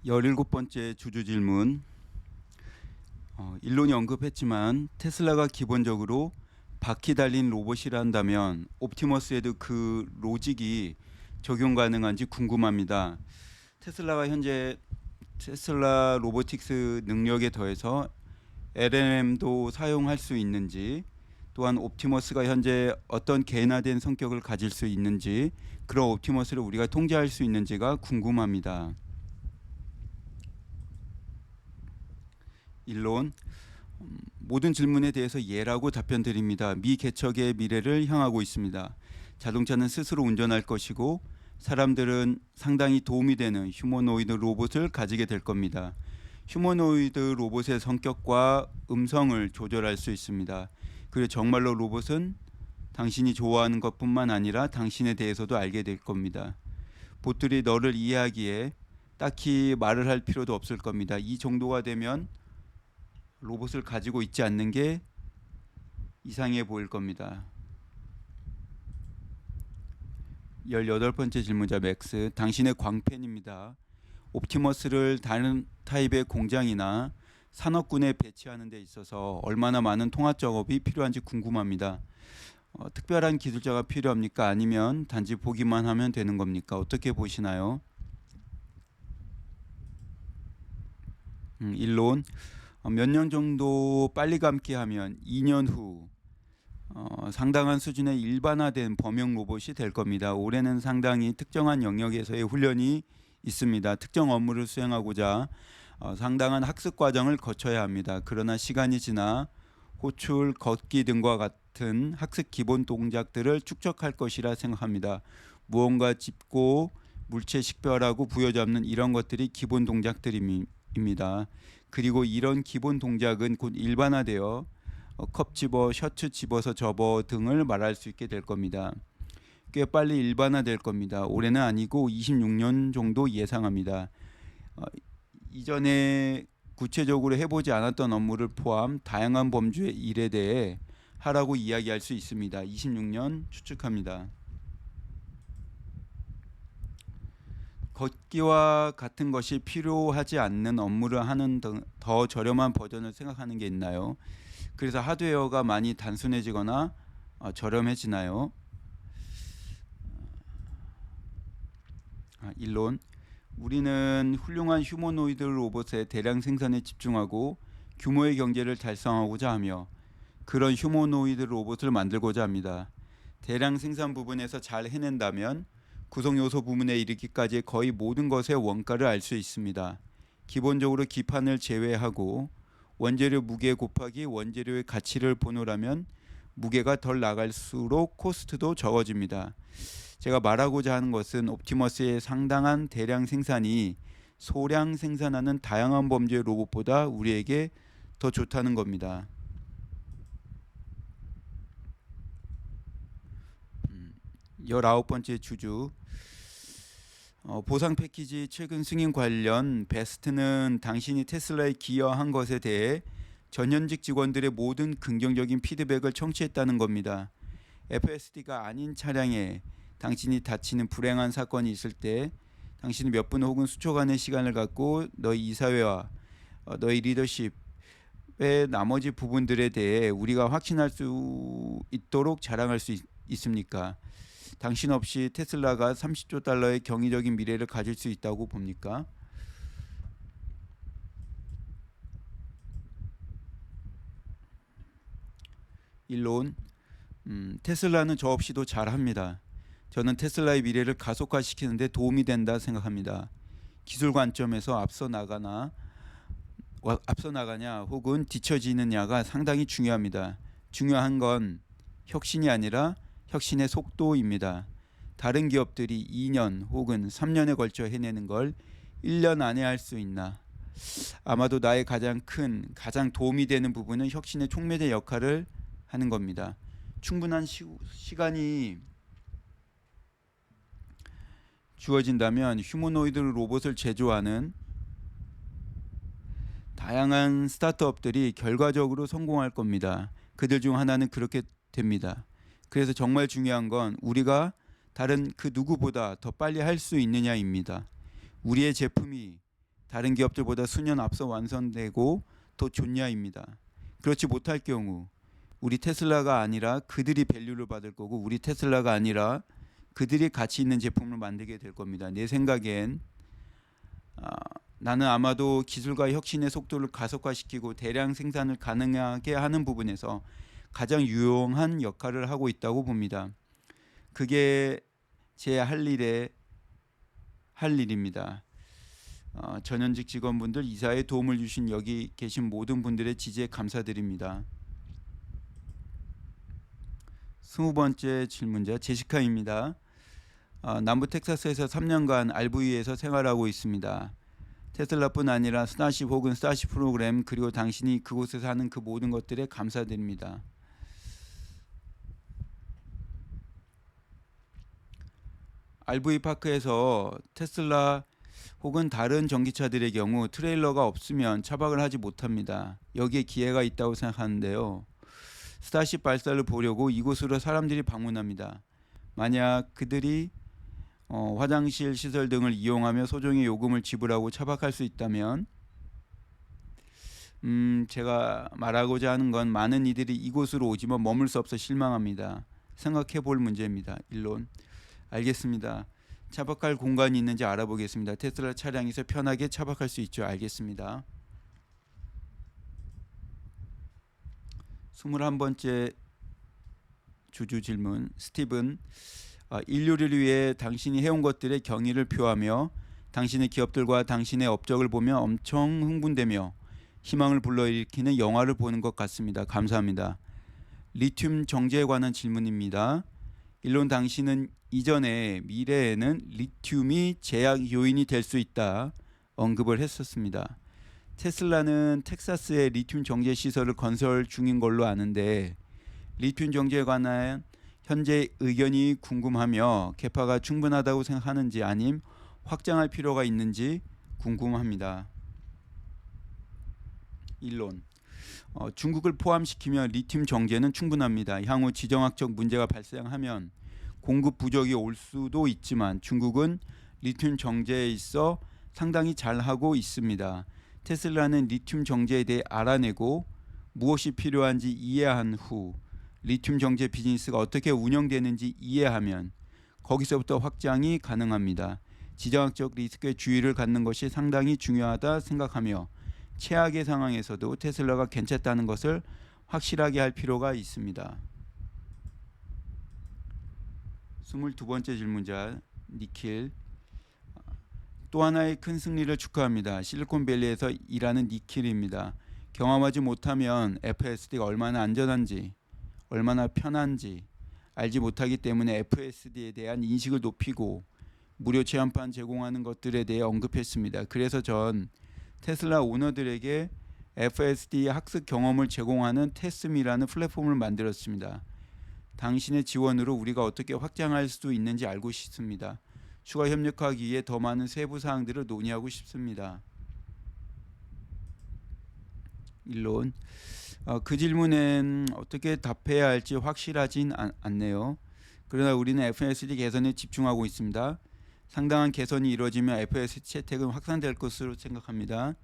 17번째 주주 질문. 일론이 언급했지만 테슬라가 기본적으로 바퀴 달린 로봇이라 한다면 옵티머스에도 그 로직이 적용 가능한지 궁금합니다. 테슬라가 현재 테슬라 로보틱스 능력에 더해서 LLM도 사용할 수 있는지, 또한 옵티머스가 현재 어떤 개인화된 성격을 가질 수 있는지, 그런 옵티머스를 우리가 통제할 수 있는지가 궁금합니다. 일론, 모든 질문에 대해서 예라고 답변 드립니다. 미개척의 미래를 향하고 있습니다. 자동차는 스스로 운전할 것이고 사람들은 상당히 도움이 되는 휴머노이드 로봇을 가지게 될 겁니다. 휴머노이드 로봇의 성격과 음성을 조절할 수 있습니다. 그리고 정말로 로봇은 당신이 좋아하는 것뿐만 아니라 당신에 대해서도 알게 될 겁니다. 보트들이 너를 이해하기에 딱히 말을 할 필요도 없을 겁니다. 이 정도가 되면 로봇을 가지고 있지 않는 게 이상해 보일 겁니다. 18번째 질문자 맥스, 당신의 광팬입니다. 옵티머스를 다른 타입의 공장이나 산업군에 배치하는 데 있어서 얼마나 많은 통합 작업이 필요한지 궁금합니다. 특별한 기술자가 필요합니까? 아니면 단지 보기만 하면 되는 겁니까? 어떻게 보시나요? 일론, 몇 년 정도 빨리 감기 하면 2년 후 상당한 수준의 일반화된 범용 로봇이 될 겁니다. 올해는 상당히 특정한 영역에서의 훈련이 있습니다. 특정 업무를 수행하고자 상당한 학습 과정을 거쳐야 합니다. 그러나 시간이 지나 호출, 걷기 등과 같은 학습 기본 동작들을 축적할 것이라 생각합니다. 무언가 짚고 물체 식별하고 부여잡는 이런 것들이 기본 동작들입니다. 그리고 이런 기본 동작은 곧 일반화되어 컵 집어, 셔츠 집어서 접어 등을 말할 수 있게 될 겁니다. 꽤 빨리 일반화될 겁니다. 올해는 아니고 26년 정도 예상합니다. 이전에 구체적으로 해보지 않았던 업무를 포함 다양한 범주의 일에 대해 하라고 이야기할 수 있습니다. 26년 추측합니다. 걷기와 같은 것이 필요하지 않는 업무를 하는 더 저렴한 버전을 생각하는 게 있나요? 그래서 하드웨어가 많이 단순해지거나 저렴해지나요? 일론, 우리는 훌륭한 휴머노이드 로봇의 대량 생산에 집중하고 규모의 경제를 달성하고자 하며 그런 휴머노이드 로봇을 만들고자 합니다. 대량 생산 부분에서 잘 해낸다면 구성 요소 부분에 이르기까지 거의 모든 것의 원가를 알 수 있습니다. 기본적으로 기판을 제외하고 원재료 무게 곱하기 원재료의 가치를 보노라면 무게가 덜 나갈수록 코스트도 적어집니다. 제가 말하고자 하는 것은 옵티머스의 상당한 대량 생산이 소량 생산하는 다양한 범주의 로봇보다 우리에게 더 좋다는 겁니다. 19번째 주주, 보상 패키지 최근 승인 관련 베스트는 당신이 테슬라에 기여한 것에 대해 전현직 직원들의 모든 긍정적인 피드백을 청취했다는 겁니다. FSD가 아닌 차량에 당신이 다치는 불행한 사건이 있을 때 당신이 몇 분 혹은 수초간의 시간을 갖고 너희 이사회와 너희 리더십의 나머지 부분들에 대해 우리가 확신할 수 있도록 자랑할 수 있습니까? 당신 없이 테슬라가 30조 달러의 경이적인 미래를 가질 수 있다고 봅니까? 일론, 테슬라는 저 없이도 잘합니다. 저는 테슬라의 미래를 가속화시키는 데 도움이 된다 생각합니다. 기술 관점에서 앞서 나가냐 혹은 뒤처지느냐가 상당히 중요합니다. 중요한 건 혁신이 아니라 혁신의 속도입니다. 다른 기업들이 2년 혹은 3년에 걸쳐 해내는 걸 1년 안에 할 수 있나? 아마도 나의 가장 도움이 되는 부분은 혁신의 촉매제 역할을 하는 겁니다. 충분한 시간이 주어진다면 휴머노이드 로봇을 제조하는 다양한 스타트업들이 결과적으로 성공할 겁니다. 그들 중 하나는 그렇게 됩니다. 그래서 정말 중요한 건 우리가 다른 그 누구보다 더 빨리 할 수 있느냐입니다. 우리의 제품이 다른 기업들보다 수년 앞서 완성되고 더 좋냐입니다. 그렇지 못할 경우 우리 테슬라가 아니라 그들이 밸류를 받을 거고 우리 테슬라가 아니라 그들이 가치 있는 제품을 만들게 될 겁니다. 내 생각엔 나는 아마도 기술과 혁신의 속도를 가속화시키고 대량 생산을 가능하게 하는 부분에서 가장 유용한 역할을 하고 있다고 봅니다. 그게 제 할 일입니다. 전현직 직원분들, 이사에 도움을 주신 여기 계신 모든 분들의 지지에 감사드립니다. 20번째 질문자 제시카입니다. 남부 텍사스에서 3년간 RV에서 생활하고 있습니다. 테슬라뿐 아니라 스타쉽 혹은 스타쉽 프로그램 그리고 당신이 그곳에서 하는 그 모든 것들에 감사드립니다. RV 파크에서 테슬라 혹은 다른 전기차들의 경우 트레일러가 없으면 차박을 하지 못합니다. 여기에 기회가 있다고 생각하는데요. 스타쉽 발사를 보려고 이곳으로 사람들이 방문합니다. 만약 그들이 화장실 시설 등을 이용하며 소정의 요금을 지불하고 차박할 수 있다면 제가 말하고자 하는 건 많은 이들이 이곳으로 오지만 머물 수 없어 실망합니다. 생각해 볼 문제입니다. 일론. 알겠습니다. 차박할 공간이 있는지 알아보겠습니다. 테슬라 차량에서 편하게 차박할 수 있죠. 알겠습니다. 21번째 주주 질문. 스티븐. 인류를 위해 당신이 해온 것들의 경의를 표하며 당신의 기업들과 당신의 업적을 보며 엄청 흥분되며 희망을 불러일으키는 영화를 보는 것 같습니다. 감사합니다. 리튬 정제에 관한 질문입니다. 일론 당신은 이전에 미래에는 리튬이 제약 요인이 될 수 있다 언급을 했었습니다. 테슬라는 텍사스에 리튬 정제 시설을 건설 중인 걸로 아는데 리튬 정제에 관한 현재 의견이 궁금하며 캐파가 충분하다고 생각하는지 아님 확장할 필요가 있는지 궁금합니다. 일론. 중국을 포함시키면 리튬 정제는 충분합니다. 향후 지정학적 문제가 발생하면 공급 부족이 올 수도 있지만 중국은 리튬 정제에 있어 상당히 잘하고 있습니다. 테슬라는 리튬 정제에 대해 알아내고 무엇이 필요한지 이해한 후 리튬 정제 비즈니스가 어떻게 운영되는지 이해하면 거기서부터 확장이 가능합니다. 지정학적 리스크에 주의를 갖는 것이 상당히 중요하다 생각하며 최악의 상황에서도 테슬라가 괜찮다는 것을 확실하게 할 필요가 있습니다. 22번째 질문자 니킬. 또 하나의 큰 승리를 축하합니다. 실리콘밸리에서 일하는 니킬입니다. 경험하지 못하면 FSD가 얼마나 안전한지 얼마나 편한지 알지 못하기 때문에 FSD에 대한 인식을 높이고 무료 체험판 제공하는 것들에 대해 언급했습니다. 그래서 전 테슬라 오너들에게 FSD 학습 경험을 제공하는 테스미라는 플랫폼을 만들었습니다. 당신의 지원으로 우리가 어떻게 확장할 수 있는지 알고 싶습니다. 추가 협력하기 위해 더 많은 세부 사항들을 논의하고 싶습니다. 일론. 그 질문엔 어떻게 답해야 할지 확실하진 않네요. 그러나 우리는 FSD 개선에 집중하고 있습니다. 상당한 개선이 이루어지면 FSD 채택은 확산될 것으로 생각합니다.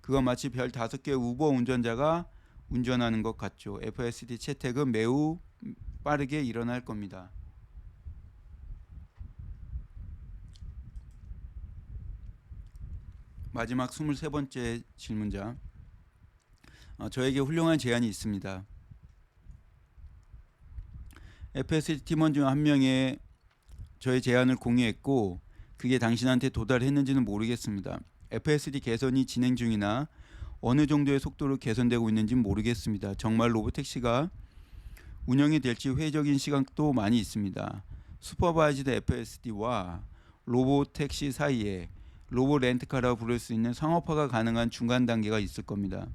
그건 마치 별 5개 우버 운전자가 운전하는 것 같죠. FSD 채택은 매우 빠르게 일어날 겁니다. 마지막 23번째 질문자. 저에게 훌륭한 제안이 있습니다. FSD 팀원 중 한 명이 저의 제안을 공유했고 그게 당신한테 도달했는지는 모르겠습니다. FSD 개선이 진행 중이나 어느 정도의 속도로 개선되고 있는지는 모르겠습니다. 정말 로보택시가 운영이 될지 회의적인 시각도 많이 있습니다. 슈퍼바이즈드 FSD와 로보택시 사이에 로보 렌트카라고 부를 수 있는 상업화가 가능한 중간 단계가 있을 겁니다.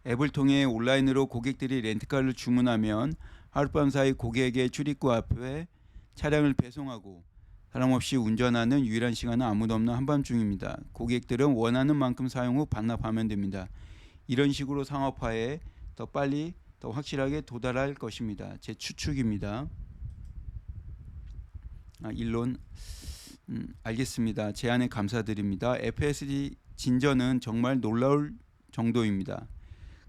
앱을 통해 온라인으로 고객들이 렌트카를 주문하면 하룻밤 사이 고객의 출입구 앞에 차량을 배송하고 사람 없이 운전하는 유일한 시간은 아무도 없는 한밤중입니다. 고객들은 원하는 만큼 사용 후 반납하면 됩니다. 이런 식으로 상업화에 더 빨리 더 확실하게 도달할 것입니다. 제 추측입니다. 일론. 알겠습니다. 제안에 감사드립니다. FSD 진전은 정말 놀라울 정도입니다.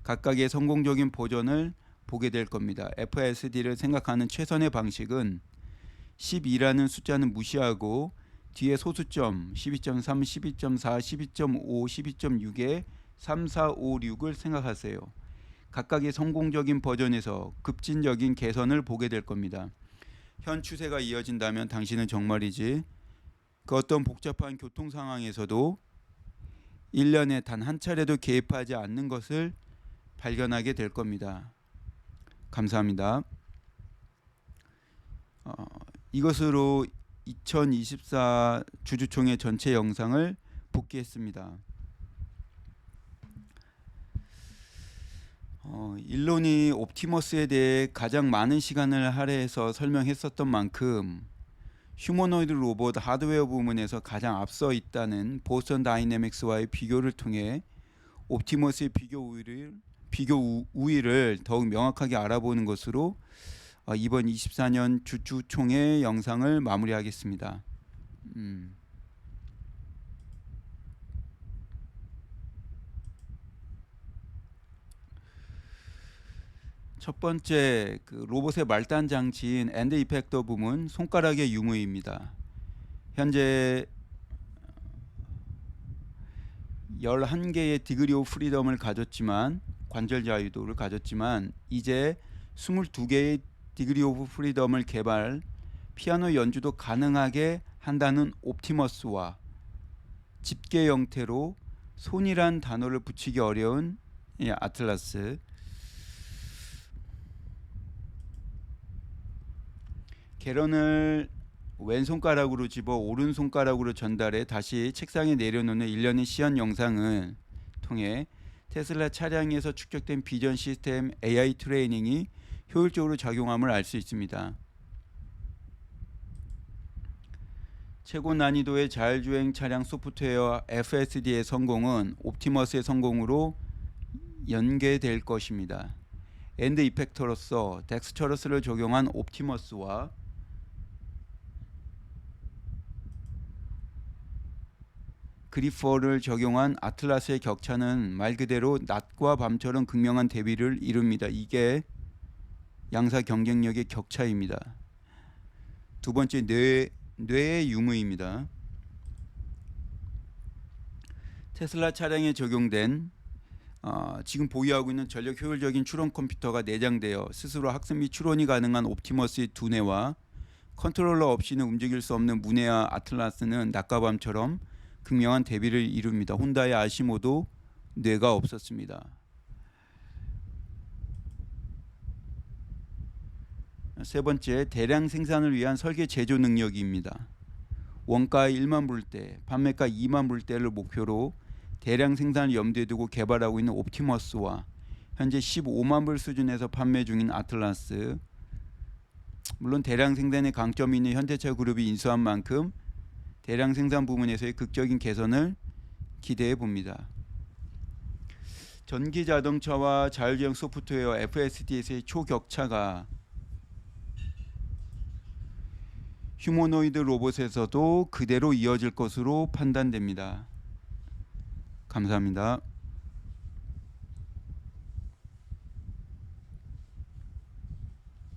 각각의 성공적인 버전을 보게 될 겁니다. FSD를 생각하는 최선의 방식은 12라는 숫자는 무시하고 뒤에 소수점 12.3, 12.4, 12.5, 12.6에 3, 4, 5, 6을 생각하세요. 각각의 성공적인 버전에서 급진적인 개선을 보게 될 겁니다. 현 추세가 이어진다면 당신은 정말이지 그 어떤 복잡한 교통 상황에서도 1년에 단 한 차례도 개입하지 않는 것을 발견하게 될 겁니다. 감사합니다. 이것으로 2024 주주총회 전체 영상을 복귀했습니다. 일론이 옵티머스에 대해 가장 많은 시간을 할애해서 설명했었던 만큼 휴머노이드 로봇 하드웨어 부문에서 가장 앞서 있다는 보스턴 다이내믹스와의 비교를 통해 옵티머스의 비교 우위를 더욱 명확하게 알아보는 것으로 이번 24년 주주총회 영상을 마무리하겠습니다. 첫 번째 로봇의 말단 장치인 엔드 이펙터 부문 손가락의 유무입니다. 현재 11개의 디그리 오브 프리덤을 가졌지만 관절 자유도를 가졌지만 이제 22개의 디그리 오브 프리덤을 개발 피아노 연주도 가능하게 한다는 옵티머스와 집게 형태로 손이란 단어를 붙이기 어려운 아틀라스, 계런을 왼손가락으로 집어 오른손가락으로 전달해 다시 책상에 내려놓는 일련의 시연 영상을 통해 테슬라 차량에서 축적된 비전 시스템 AI 트레이닝이 효율적으로 작용함을 알 수 있습니다. 최고 난이도의 자율주행 차량 소프트웨어 FSD의 성공은 옵티머스의 성공으로 연계될 것입니다. 엔드 이펙터로서 덱스처러스를 적용한 옵티머스와 그리퍼를 적용한 아틀라스의 격차는 말 그대로 낮과 밤처럼 극명한 대비를 이룹니다. 이게 양사 경쟁력의 격차입니다. 두 번째, 뇌의 유무입니다. 테슬라 차량에 적용된 지금 보유하고 있는 전력 효율적인 추론 컴퓨터가 내장되어 스스로 학습 및 추론이 가능한 옵티머스의 두뇌와 컨트롤러 없이는 움직일 수 없는 문해와 아틀라스는 낮과 밤처럼 극명한 대비를 이룹니다. 혼다의 아시모도 뇌가 없었습니다. 세 번째, 대량 생산을 위한 설계 제조 능력입니다. 원가 1만 불대, 판매가 2만 불대를 목표로 대량 생산을 염두에 두고 개발하고 있는 옵티머스와 현재 15만 불 수준에서 판매 중인 아틀라스, 물론 대량 생산에 강점이 있는 현대차 그룹이 인수한 만큼 대량 생산 부문에서의 극적인 개선을 기대해 봅니다. 전기 자동차와 자율주행 소프트웨어 FSD에서의 초격차가 휴머노이드 로봇에서도 그대로 이어질 것으로 판단됩니다. 감사합니다.